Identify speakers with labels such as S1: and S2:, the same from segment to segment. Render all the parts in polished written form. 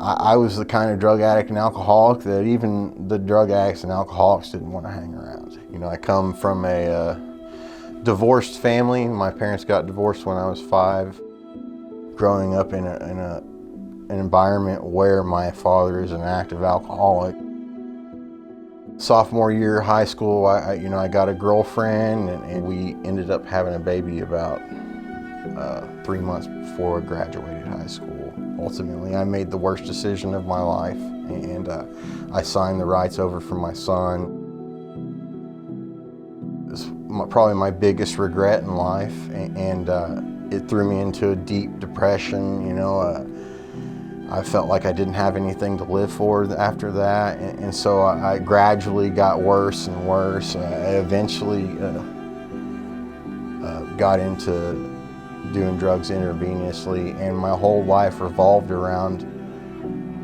S1: I was the kind of drug addict and alcoholic that even the drug addicts and alcoholics didn't want to hang around. You know, I come from a divorced family. My parents got divorced when I was 5. Growing up in an environment where my father is an active alcoholic. Sophomore year of high school, I got a girlfriend, and we ended up having a baby about 3 months before I graduated high school. Ultimately, I made the worst decision of my life, and I signed the rights over for my son. It's probably my biggest regret in life, and it threw me into a deep depression. You know, I felt like I didn't have anything to live for after that, and so I gradually got worse and worse. I eventually got into doing drugs intravenously, and my whole life revolved around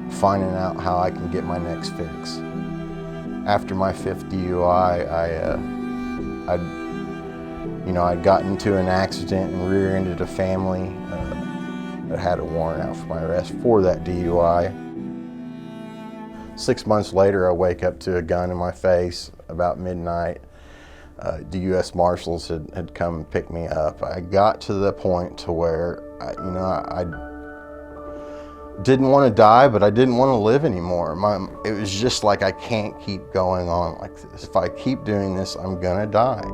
S1: finding out how I can get my next fix. After my 5th DUI, I'd gotten into an accident and rear-ended a family that had a warrant out for my arrest for that DUI. 6 months later, I wake up to a gun in my face about midnight. The U.S. Marshals had come and picked me up. I got to the point to where, I didn't want to die, but I didn't want to live anymore. It was just like, I can't keep going on like this. If I keep doing this, I'm gonna die.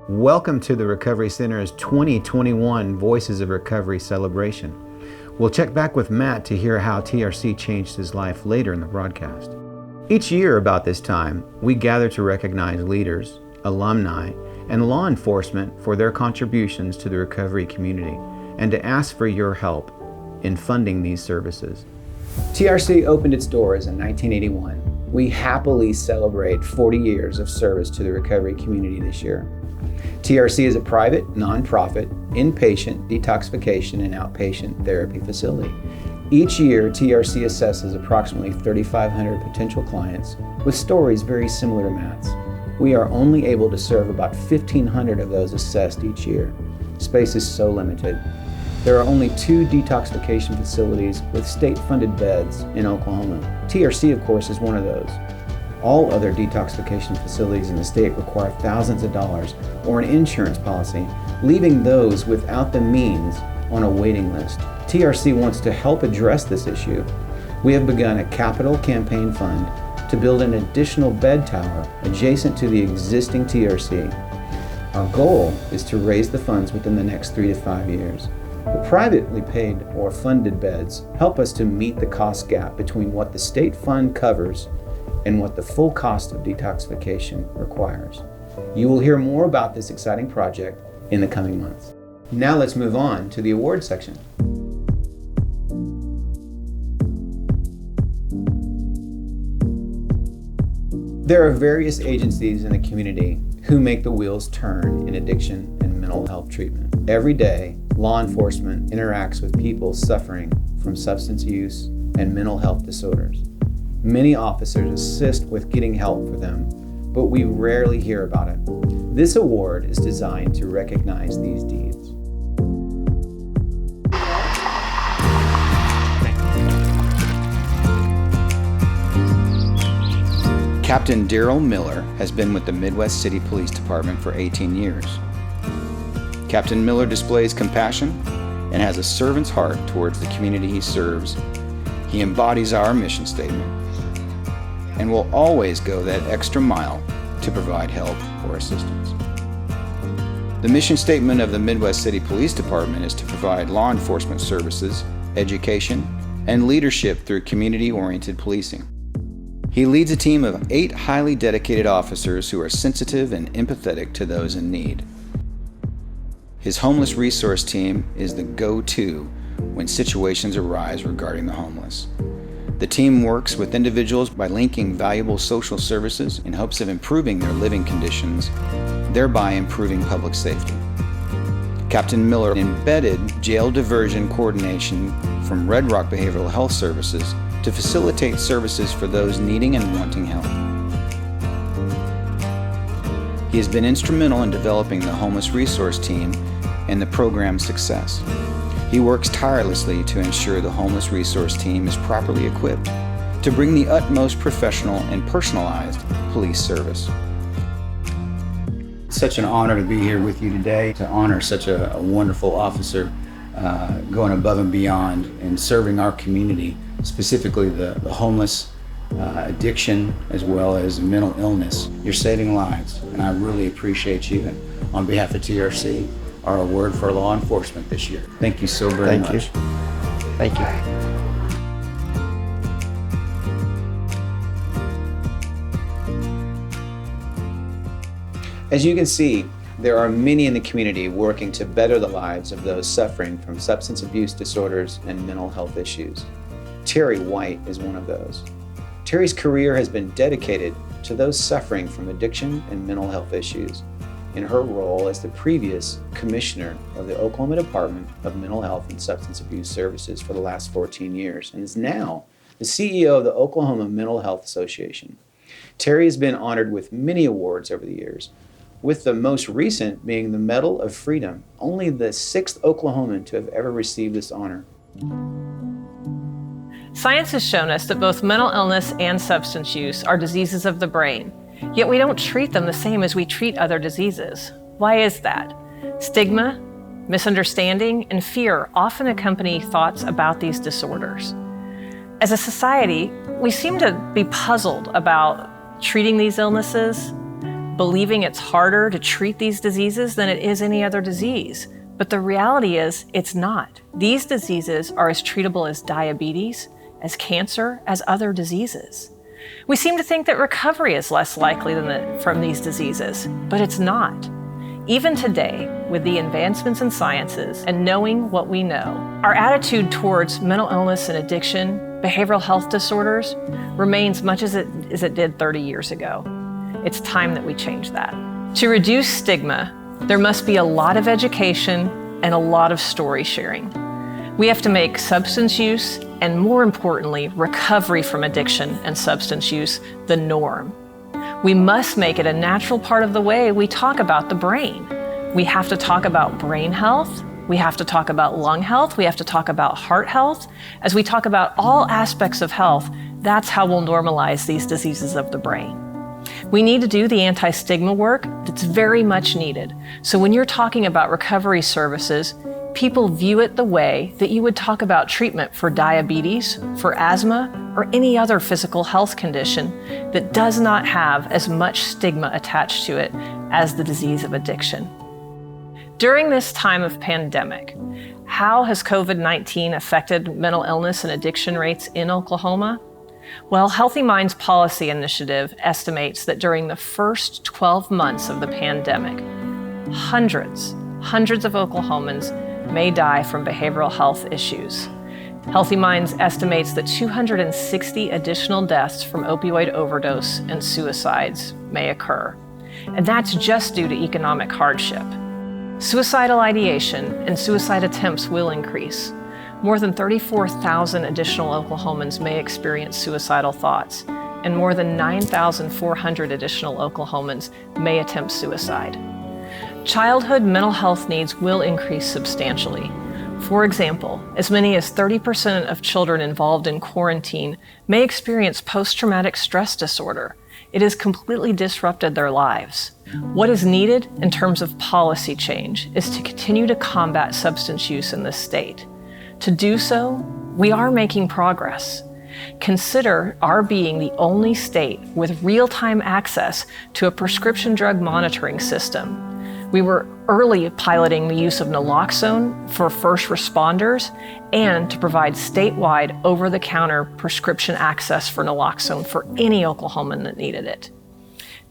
S2: Welcome to the Recovery Center's 2021 Voices of Recovery celebration. We'll check back with Matt to hear how TRC changed his life later in the broadcast. Each year about this time, we gather to recognize leaders, alumni, and law enforcement for their contributions to the recovery community, and to ask for your help in funding these services. TRC opened its doors in 1981. We happily celebrate 40 years of service to the recovery community this year. TRC is a private, nonprofit, inpatient detoxification and outpatient therapy facility. Each year, TRC assesses approximately 3,500 potential clients with stories very similar to Matt's. We are only able to serve about 1,500 of those assessed each year. Space is so limited. There are only 2 detoxification facilities with state-funded beds in Oklahoma. TRC, of course, is one of those. All other detoxification facilities in the state require thousands of dollars or an insurance policy, leaving those without the means on a waiting list. TRC wants to help address this issue. We have begun a capital campaign fund to build an additional bed tower adjacent to the existing TRC. Our goal is to raise the funds within the next 3 to 5 years. The privately paid or funded beds help us to meet the cost gap between what the state fund covers and what the full cost of detoxification requires. You will hear more about this exciting project in the coming months. Now let's move on to the awards section. There are various agencies in the community who make the wheels turn in addiction and mental health treatment. Every day, law enforcement interacts with people suffering from substance use and mental health disorders. Many officers assist with getting help for them, but we rarely hear about it. This award is designed to recognize these deeds. Captain Daryl Miller has been with the Midwest City Police Department for 18 years. Captain Miller displays compassion and has a servant's heart towards the community he serves. He embodies our mission statement and will always go that extra mile to provide help or assistance. The mission statement of the Midwest City Police Department is to provide law enforcement services, education, and leadership through community-oriented policing. He leads a team of 8 highly dedicated officers who are sensitive and empathetic to those in need. His homeless resource team is the go-to when situations arise regarding the homeless. The team works with individuals by linking valuable social services in hopes of improving their living conditions, thereby improving public safety. Captain Miller embedded jail diversion coordination from Red Rock Behavioral Health Services to facilitate services for those needing and wanting help. He has been instrumental in developing the Homeless Resource Team and the program's success. He works tirelessly to ensure the Homeless Resource Team is properly equipped to bring the utmost professional and personalized police service. It's such an honor to be here with you today, to honor such a wonderful officer going above and beyond and serving our community, specifically the homeless, addiction, as well as mental illness. You're saving lives, and I really appreciate you. And on behalf of TRC, our award for law enforcement this year. Thank you so very much.
S1: Thank you.
S2: As you can see, there are many in the community working to better the lives of those suffering from substance abuse disorders and mental health issues. Terry White is one of those. Terry's career has been dedicated to those suffering from addiction and mental health issues in her role as the previous commissioner of the Oklahoma Department of Mental Health and Substance Abuse Services for the last 14 years, and is now the CEO of the Oklahoma Mental Health Association. Terry has been honored with many awards over the years, with the most recent being the Medal of Freedom, only the 6th Oklahoman to have ever received this honor.
S3: Science has shown us that both mental illness and substance use are diseases of the brain, yet we don't treat them the same as we treat other diseases. Why is that? Stigma, misunderstanding, and fear often accompany thoughts about these disorders. As a society, we seem to be puzzled about treating these illnesses, believing it's harder to treat these diseases than it is any other disease. But the reality is, it's not. These diseases are as treatable as diabetes, as cancer, as other diseases. We seem to think that recovery is less likely from these diseases, but it's not. Even today, with the advancements in sciences and knowing what we know, our attitude towards mental illness and addiction, behavioral health disorders, remains much as it did 30 years ago. It's time that we change that. To reduce stigma, there must be a lot of education and a lot of story sharing. We have to make substance use, and more importantly, recovery from addiction and substance use, the norm. We must make it a natural part of the way we talk about the brain. We have to talk about brain health. We have to talk about lung health. We have to talk about heart health. As we talk about all aspects of health, that's how we'll normalize these diseases of the brain. We need to do the anti-stigma work that's very much needed. So when you're talking about recovery services, people view it the way that you would talk about treatment for diabetes, for asthma, or any other physical health condition that does not have as much stigma attached to it as the disease of addiction. During this time of pandemic, how has COVID-19 affected mental illness and addiction rates in Oklahoma? Well, Healthy Minds Policy Initiative estimates that during the first 12 months of the pandemic, hundreds of Oklahomans may die from behavioral health issues. Healthy Minds estimates that 260 additional deaths from opioid overdose and suicides may occur, and that's just due to economic hardship. Suicidal ideation and suicide attempts will increase. More than 34,000 additional Oklahomans may experience suicidal thoughts, and more than 9,400 additional Oklahomans may attempt suicide. Childhood mental health needs will increase substantially. For example, as many as 30% of children involved in quarantine may experience post-traumatic stress disorder. It has completely disrupted their lives. What is needed in terms of policy change is to continue to combat substance use in this state. To do so, we are making progress. Consider our being the only state with real-time access to a prescription drug monitoring system. We were early piloting the use of naloxone for first responders and to provide statewide over-the-counter prescription access for naloxone for any Oklahoman that needed it.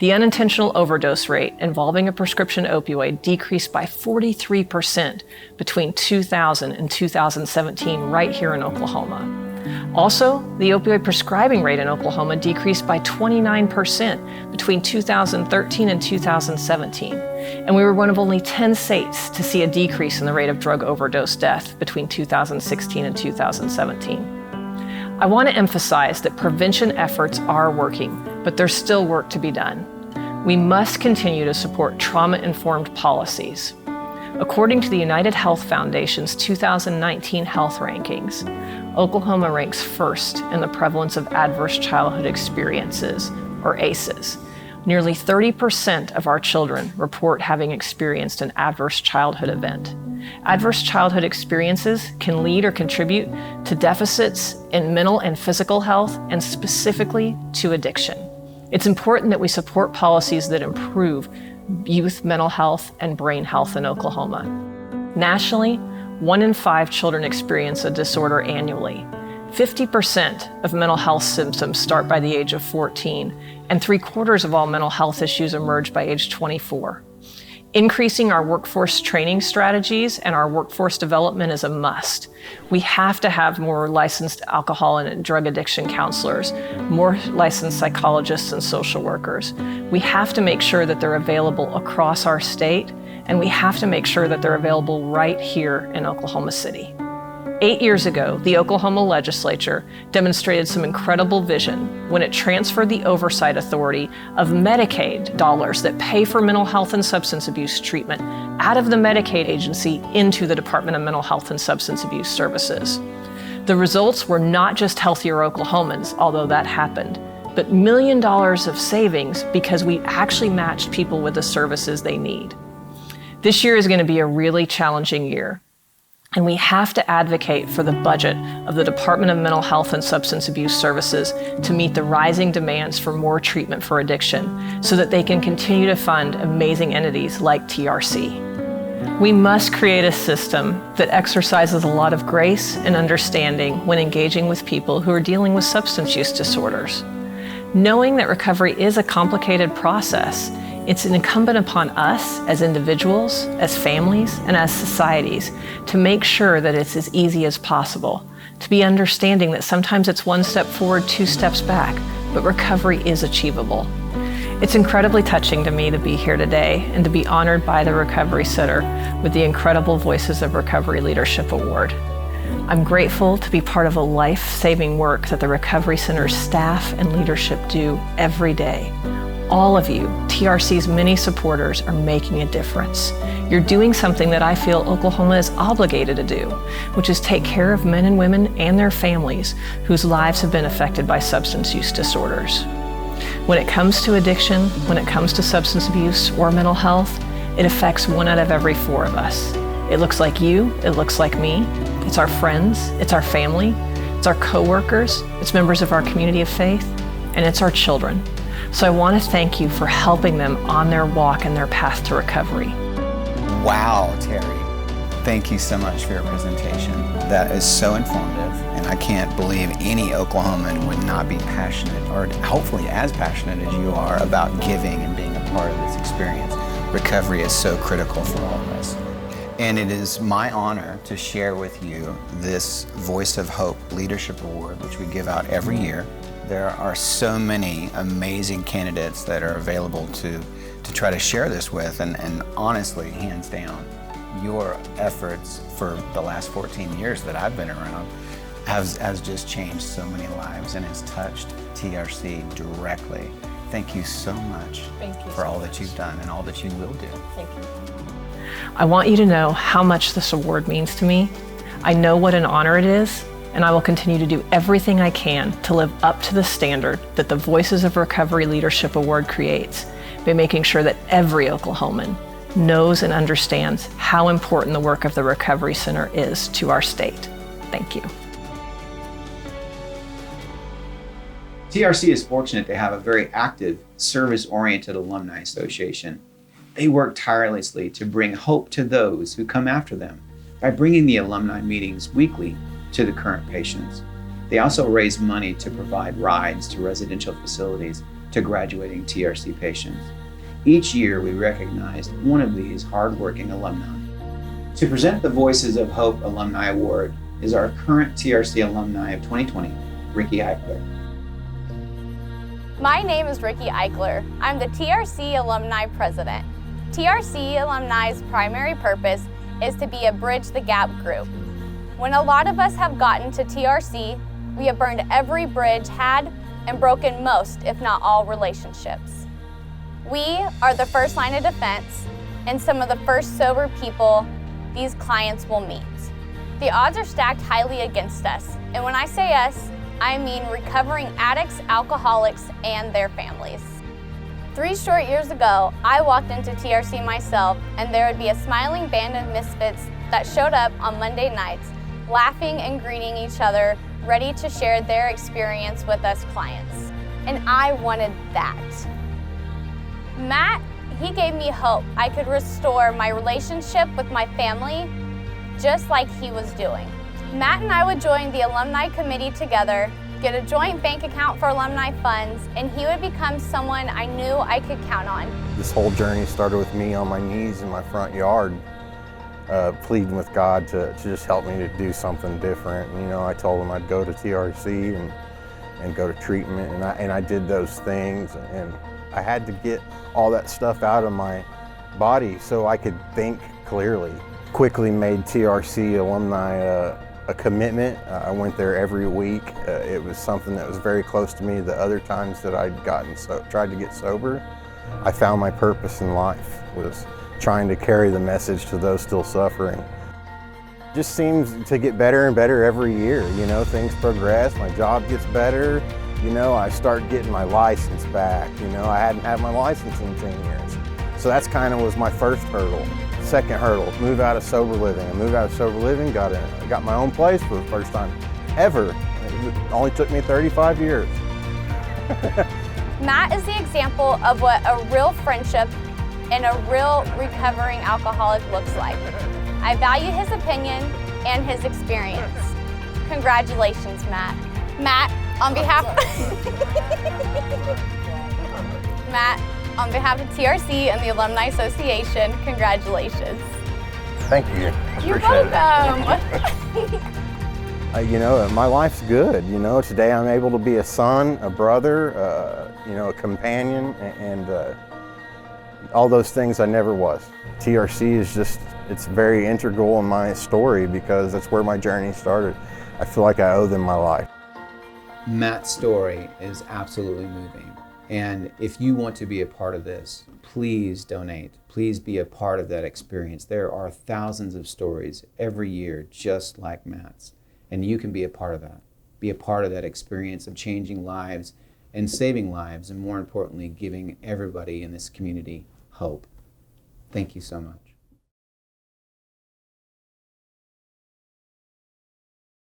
S3: The unintentional overdose rate involving a prescription opioid decreased by 43% between 2000 and 2017 right here in Oklahoma. Also, the opioid prescribing rate in Oklahoma decreased by 29% between 2013 and 2017. And we were one of only 10 states to see a decrease in the rate of drug overdose death between 2016 and 2017. I want to emphasize that prevention efforts are working, but there's still work to be done. We must continue to support trauma-informed policies. According to the United Health Foundation's 2019 health rankings, Oklahoma ranks first in the prevalence of adverse childhood experiences, or ACEs. Nearly 30% of our children report having experienced an adverse childhood event. Adverse childhood experiences can lead or contribute to deficits in mental and physical health, and specifically to addiction. It's important that we support policies that improve youth mental health and brain health in Oklahoma. Nationally, 1 in 5 children experience a disorder annually. 50% of mental health symptoms start by the age of 14, and 3/4 of all mental health issues emerge by age 24. Increasing our workforce training strategies and our workforce development is a must. We have to have more licensed alcohol and drug addiction counselors, more licensed psychologists and social workers. We have to make sure that they're available across our state, and we have to make sure that they're available right here in Oklahoma City. 8 years ago, the Oklahoma legislature demonstrated some incredible vision when it transferred the oversight authority of Medicaid dollars that pay for mental health and substance abuse treatment out of the Medicaid agency into the Department of Mental Health and Substance Abuse Services. The results were not just healthier Oklahomans, although that happened, but $1 million of savings because we actually matched people with the services they need. This year is going to be a really challenging year. And we have to advocate for the budget of the Department of Mental Health and Substance Abuse Services to meet the rising demands for more treatment for addiction so that they can continue to fund amazing entities like TRC. We must create a system that exercises a lot of grace and understanding when engaging with people who are dealing with substance use disorders. Knowing that recovery is a complicated process, it's incumbent upon us as individuals, as families, and as societies to make sure that it's as easy as possible, to be understanding that sometimes it's 1 step forward, 2 steps back, but recovery is achievable. It's incredibly touching to me to be here today and to be honored by the Recovery Center with the incredible Voices of Recovery Leadership Award. I'm grateful to be part of a life-saving work that the Recovery Center's staff and leadership do every day. All of you, TRC's many supporters, are making a difference. You're doing something that I feel Oklahoma is obligated to do, which is take care of men and women and their families whose lives have been affected by substance use disorders. When it comes to addiction, when it comes to substance abuse or mental health, it affects 1 out of every 4 of us. It looks like you, it looks like me, it's our friends, it's our family, it's our coworkers, it's members of our community of faith, and it's our children. So I want to thank you for helping them on their walk and their path to recovery.
S2: Wow, Terry. Thank you so much for your presentation. That is so informative, and I can't believe any Oklahoman would not be passionate, or hopefully as passionate as you are, about giving and being a part of this experience. Recovery is so critical for all of us. And it is my honor to share with you this Voice of Hope Leadership Award, which we give out every year. There are so many amazing candidates that are available to try to share this with, and honestly, hands down, your efforts for the last 14 years that I've been around has just changed so many lives and has touched TRC directly. Thank you so much for all that you've done and all that you will do.
S3: Thank you. I want you to know how much this award means to me. I know what an honor it is, and I will continue to do everything I can to live up to the standard that the Voices of Recovery Leadership Award creates by making sure that every Oklahoman knows and understands how important the work of the Recovery Center is to our state. Thank you.
S2: TRC is fortunate to have a very active, service-oriented alumni association. They work tirelessly to bring hope to those who come after them by bringing the alumni meetings weekly to the current patients. They also raise money to provide rides to residential facilities to graduating TRC patients. Each year, we recognize one of these hardworking alumni. To present the Voices of Hope Alumni Award is our current TRC alumni of 2020, Ricky Eichler.
S4: My name is Ricky Eichler. I'm the TRC Alumni President. TRC Alumni's primary purpose is to be a Bridge the Gap group. When a lot of us have gotten to TRC, We have burned every bridge had and broken most, if not all, relationships. We are the first line of defense and some of the first sober people these clients will meet. The odds are stacked highly against us, and when I say us, I mean recovering addicts, alcoholics, and their families. 3 short years ago, I walked into TRC myself, and there would be a smiling band of misfits that showed up on Monday nights, laughing and greeting each other, ready to share their experience with us clients. And I wanted that. Matt, he gave me hope I could restore my relationship with my family just like he was doing. Matt and I would join the alumni committee together, get a joint bank account for alumni funds, and he would become someone I knew I could count on.
S1: This whole journey started with me on my knees in my front yard, pleading with God to just help me to do something different. And, you know, I told him I'd go to TRC and go to treatment, and I did those things, and I had to get all that stuff out of my body so I could think clearly. Quickly made TRC alumni a commitment. I went there every week. It was something that was very close to me. The other times that I'd tried to get sober, I found my purpose in life was trying to carry the message to those still suffering. Just seems to get better and better every year. You know, things progress, my job gets better. You know, I start getting my license back. You know, I hadn't had my license in 10 years. So that's kind of was my first hurdle. Second hurdle, move out of sober living. I moved out of sober living, got my own place for the first time ever. It only took me 35 years.
S4: Matt is the example of what a real friendship and a real recovering alcoholic looks like. I value his opinion and his experience. Congratulations, Matt. Matt, on behalf of TRC and the Alumni Association, congratulations.
S1: Thank you.
S4: You're welcome.
S1: You know, my life's good. You know, today I'm able to be a son, a brother, you know, a companion, and all those things I never was. TRC is just, it's very integral in my story because that's where my journey started. I feel like I owe them my life.
S2: Matt's story is absolutely moving. And if you want to be a part of this, please donate. Please be a part of that experience. There are thousands of stories every year just like Matt's. And you can be a part of that. Be a part of that experience of changing lives and saving lives, and more importantly, giving everybody in this community hope. Thank you so much.